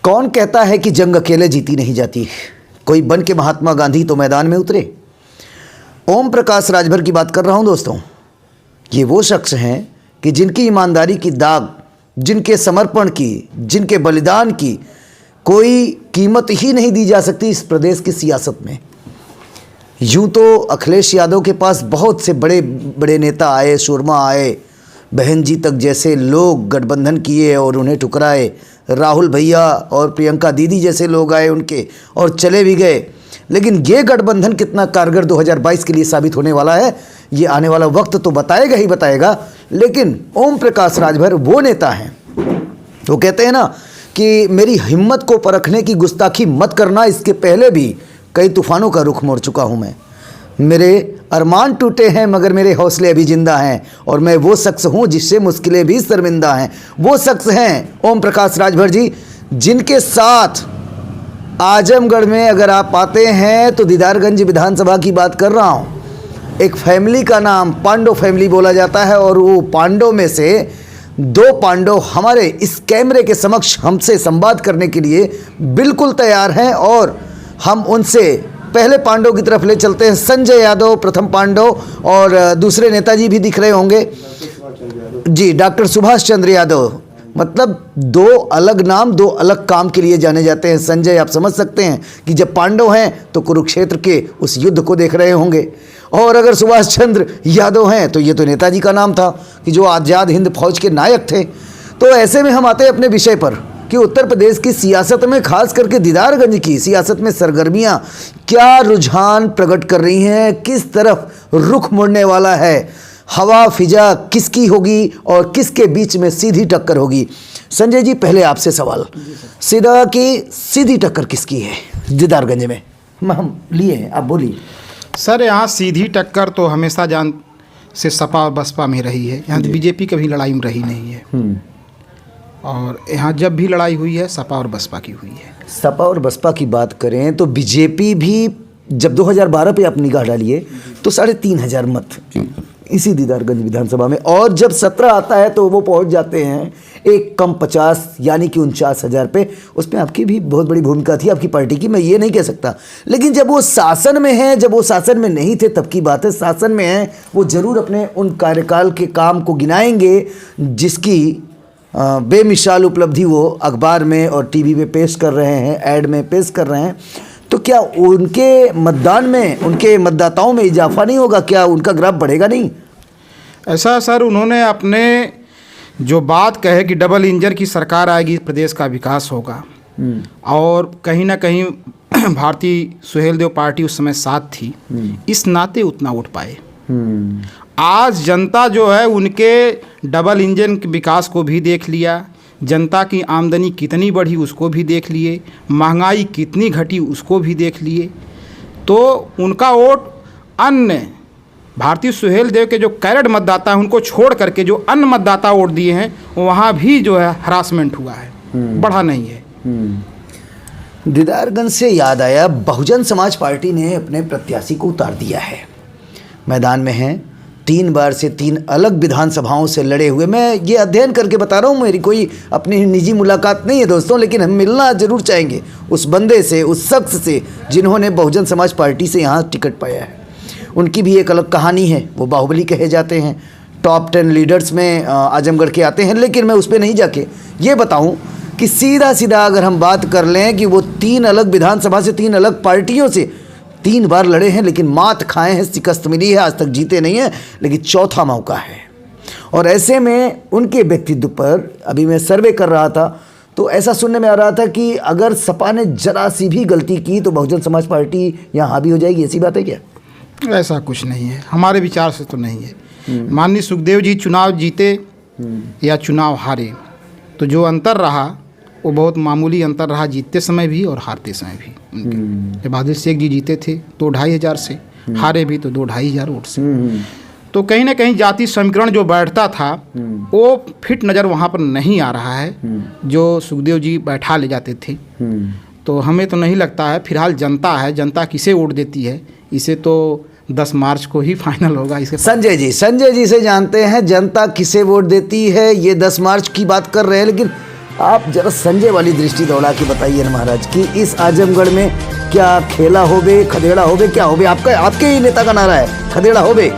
कौन कहता है कि जंग अकेले जीती नहीं जाती? कोई बन के महात्मा गांधी तो मैदान में उतरे। ओम प्रकाश राजभर की बात कर रहा हूं दोस्तों। ये वो शख्स हैं कि जिनकी ईमानदारी की दाग, जिनके समर्पण की, जिनके बलिदान की कोई कीमत ही नहीं दी जा सकती इस प्रदेश की सियासत में। यूं तो अखिलेश यादव के पास बहुत से बड़े बड़े नेता आए, सुरमा आए, बहन जी तक जैसे लोग गठबंधन किए और उन्हें ठुकराए, राहुल भैया और प्रियंका दीदी जैसे लोग आए उनके और चले भी गए। लेकिन ये गठबंधन कितना कारगर 2022 के लिए साबित होने वाला है, ये आने वाला वक्त तो बताएगा ही बताएगा। लेकिन ओम प्रकाश राजभर वो नेता हैं, वो कहते हैं ना कि मेरी हिम्मत को परखने की गुस्ताखी मत करना, इसके पहले भी कई तूफानों का रुख मोड़ चुका हूँ मैं। मेरे अरमान टूटे हैं मगर मेरे हौसले अभी जिंदा हैं, और मैं वो शख्स हूँ जिससे मुश्किलें भी शर्मिंदा हैं। वो शख्स हैं ओम प्रकाश राजभर जी, जिनके साथ आजमगढ़ में अगर आप आते हैं तो दीदारगंज विधानसभा की बात कर रहा हूँ, एक फैमिली का नाम पांडो फैमिली बोला जाता है, और वो पांडो में से 2 पांडव हमारे इस कैमरे के समक्ष हमसे संवाद करने के लिए बिल्कुल तैयार हैं। और हम उनसे पहले पांडव की तरफ ले चलते हैं। संजय यादव प्रथम पांडव, और दूसरे नेताजी भी दिख रहे होंगे जी, डॉक्टर सुभाष चंद्र यादव। मतलब 2 अलग नाम, 2 अलग काम के लिए जाने जाते हैं। संजय आप समझ सकते हैं कि जब पांडव हैं तो कुरुक्षेत्र के उस युद्ध को देख रहे होंगे, और अगर सुभाष चंद्र यादव हैं तो ये तो नेताजी का नाम था कि जो आज़ाद हिंद फौज के नायक थे। तो ऐसे में हम आते हैं अपने विषय पर कि उत्तर प्रदेश की सियासत में, खास करके दीदारगंज की सियासत में सरगर्मियां क्या रुझान प्रकट कर रही हैं, किस तरफ रुख मुड़ने वाला है, हवा फिजा किसकी होगी और किसके बीच में सीधी टक्कर होगी। संजय जी, पहले आपसे सवाल सीधा कि सीधी टक्कर किसकी है दीदारगंज में? हम लिए हैं, आप बोलिए। सर, यहाँ सीधी टक्कर तो हमेशा जान से सपा और बसपा में रही है। यहाँ तो बीजेपी कभी लड़ाई में रही नहीं है, और यहाँ जब भी लड़ाई हुई है सपा और बसपा की हुई है। सपा और बसपा की बात करें तो बीजेपी भी जब 2012 पे आप निगाह डालिए तो 3500 मत इसी दीदारगंज विधानसभा में, और जब 17 आता है तो वो पहुंच जाते हैं एक कम 50 यानी कि 49,000 पे। उसमें आपकी भी बहुत बड़ी भूमिका थी आपकी पार्टी की, मैं ये नहीं कह सकता। लेकिन जब वो शासन में है, जब वो शासन में नहीं थे तब की बात है। शासन में है वो ज़रूर अपने उन कार्यकाल के काम को गिनाएंगे जिसकी बेमिसाल उपलब्धि वो अखबार में और टीवी पे पेश कर रहे हैं, ऐड में पेश कर रहे हैं। तो क्या उनके मतदान में, उनके मतदाताओं में इजाफा नहीं होगा? क्या उनका ग्राफ बढ़ेगा नहीं? ऐसा सर, उन्होंने अपने जो बात कहे कि डबल इंजन की सरकार आएगी, प्रदेश का विकास होगा, और कहीं ना कहीं भारतीय सुहेलदेव पार्टी उस समय साथ थी, इस नाते उतना वोट पाए। आज जनता जो है उनके डबल इंजन के विकास को भी देख लिया, जनता की आमदनी कितनी बढ़ी उसको भी देख लिए, महंगाई कितनी घटी उसको भी देख लिए। तो उनका वोट अन्य भारतीय सुहेलदेव के जो कैरेट मतदाता हैं उनको छोड़ करके जो अन्य मतदाता वोट दिए हैं वहाँ भी जो है हरासमेंट हुआ है, बढ़ा नहीं है। दीदारगंज से याद आया, बहुजन समाज पार्टी ने अपने प्रत्याशी को उतार दिया है। मैदान में हैं, 3 बार से 3 अलग विधानसभाओं से लड़े हुए। मैं ये अध्ययन करके बता रहा हूँ, मेरी कोई अपनी निजी मुलाकात नहीं है दोस्तों, लेकिन हम मिलना जरूर चाहेंगे उस बंदे से, उस शख्स से जिन्होंने बहुजन समाज पार्टी से यहाँ टिकट पाया है। उनकी भी एक अलग कहानी है, वो बाहुबली कहे जाते हैं, टॉप 10 लीडर्स में आजमगढ़ के आते हैं। लेकिन मैं उस पर नहीं जाके ये बताऊँ कि सीधा सीधा अगर हम बात कर लें कि वो 3 अलग विधानसभा से, 3 अलग पार्टियों से 3 बार लड़े हैं, लेकिन मात खाए हैं, शिकस्त मिली है, आज तक जीते नहीं हैं, लेकिन चौथा मौका है। और ऐसे में उनके व्यक्तित्व पर अभी मैं सर्वे कर रहा था तो ऐसा सुनने में आ रहा था कि अगर सपा ने जरा सी भी गलती की तो बहुजन समाज पार्टी यहाँ हावी हो जाएगी। ऐसी बात है क्या? ऐसा कुछ नहीं है, हमारे विचार से तो नहीं है। माननीय सुखदेव जी चुनाव जीते या चुनाव हारे, तो जो अंतर रहा वो बहुत मामूली अंतर रहा, जीतते समय भी और हारते समय भी। उनके बहादुर शेख जी जीते थे तो 2,500 से, हारे भी तो 2,500 वोट से। तो कहीं ना कहीं जाति समीकरण जो बैठता था वो फिट नज़र वहाँ पर नहीं आ रहा है जो सुखदेव जी बैठा ले जाते थे। तो हमें तो नहीं लगता है, फिलहाल जनता है, जनता किसे वोट देती है इसे तो 10 मार्च को ही फाइनल होगा। इसके संजय जी से जानते हैं जनता किसे वोट देती है, ये 10 मार्च की बात कर रहे हैं। लेकिन आप जरा संजय वाली दृष्टि दौड़ा के बताइए ना महाराज कि इस आजमगढ़ में क्या खेला होबे, खदेड़ा होबे, क्या होबे? आपका, आपके ही नेता का नारा है खदेड़ा होबे।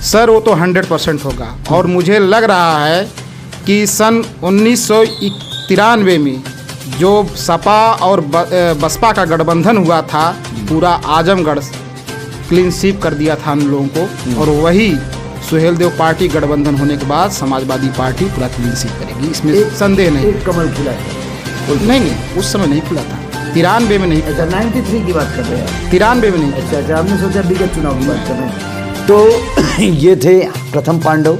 सर वो तो 100% होगा। और मुझे लग रहा है कि सन 1993 में जो सपा और बसपा का गठबंधन हुआ था, पूरा आजमगढ़ क्लीन स्वीप कर दिया था हम लोगों को। और वही सुहेलदेव पार्टी गठबंधन होने के बाद समाजवादी पार्टी पूरा क्लीन स्वीप करेगी, इसमें संदेह नहीं। एक कमल खिला था। नहीं, उस समय नहीं खुला था, 93 में नहीं। अच्छा, 93 की बात कर रहे हैं? 93 में नहीं। अच्छा, हमने सोचा विगत चुनाव की बात कर रहे हैं। तो ये थे प्रथम पांडव।